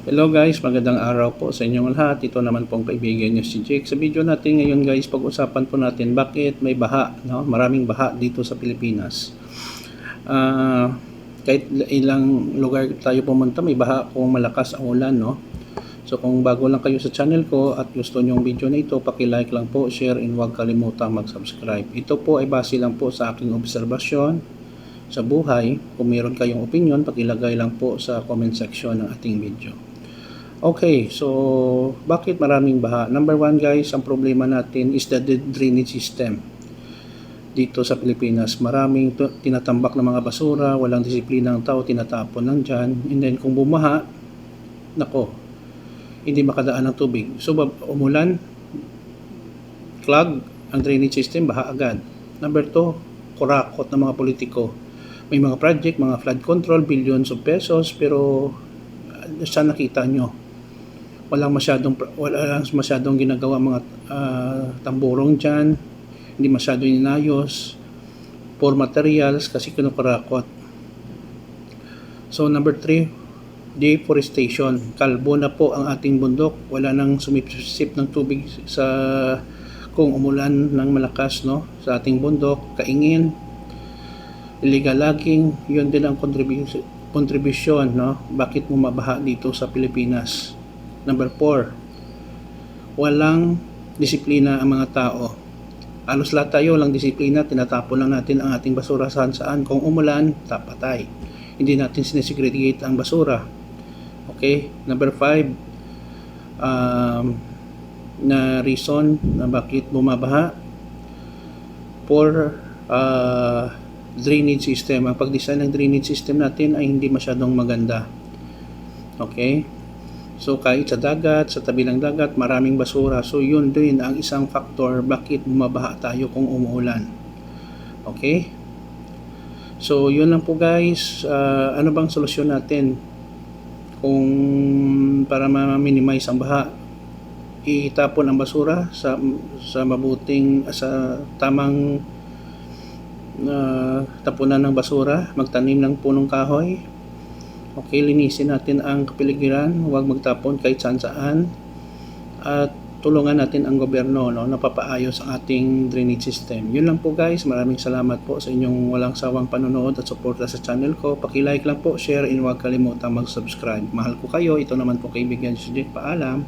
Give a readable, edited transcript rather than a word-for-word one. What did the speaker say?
Hello guys, magandang araw po sa inyong lahat. Ito naman pong kaibigan niyo si Jake. Sa video natin ngayon guys, pag-usapan po natin bakit may baha, no? Maraming baha dito sa Pilipinas. Kahit ilang lugar tayo pumunta, may baha kung malakas ang ulan, no? So kung bago lang kayo sa channel ko at gusto niyo yung video na ito, paki-like lang po, share, and huwag kalimutang mag-subscribe. Ito po ay base lang po sa aking obserbasyon sa buhay. Kung meron kayong opinion, pakilagay lang po sa comment section ng ating video. Okay, so bakit maraming baha? Number one guys, ang problema natin is the drainage system. Dito sa Pilipinas, maraming tinatambak na mga basura, walang disiplina ng tao, tinatapon lang dyan. And then kung bumaha, nako, hindi makadaan ng tubig. So umulan, clog ang drainage system, baha agad. Number two, kurakot ng mga politiko. May mga project, mga flood control, billions of pesos, pero saan nakita nyo? Wala masyadong ginagawa mga tamburong dyan, hindi masyadong inayos, poor materials kasi kinukurakot. So number 3, deforestation. Kalbo na po ang ating bundok, wala nang sumipsip ng tubig sa kung umulan ng malakas, no, sa ating bundok, kaingin, illegal logging, yun din ang contribution, no, bakit bumabaha dito sa Pilipinas. Number 4, walang disiplina ang mga tao. Halos lahat tayo walang disiplina, tinatapon lang natin ang ating basura saan. Kung umulan, tapatay. Hindi natin sinesegregate ang basura. Okay? Number 5, na reason na bakit bumabaha, poor drainage system. Ang pag-design ng drainage system natin ay hindi masyadong maganda. Okay? So kahit sa dagat, sa tabi ng dagat, maraming basura. So yun din ang isang factor bakit bumabaha tayo kung umuulan. Okay? So yun lang po guys. Ano bang solusyon natin kung para ma-minimize ang baha? Itapon ang basura sa mabuting, sa tamang tapunan ng basura, magtanim ng punong kahoy. Okay, linisin natin ang kapaligiran, huwag magtapon kahit saan, at tulungan natin ang gobyerno, no, na papaayos ang ating drainage system. Yun lang po guys, maraming salamat po sa inyong walang sawang panonood at suporta sa channel ko. Paki-like lang po, share, and huwag kalimutang mag-subscribe. Mahal ko kayo, ito naman po kaibigan si Jake. Paalam.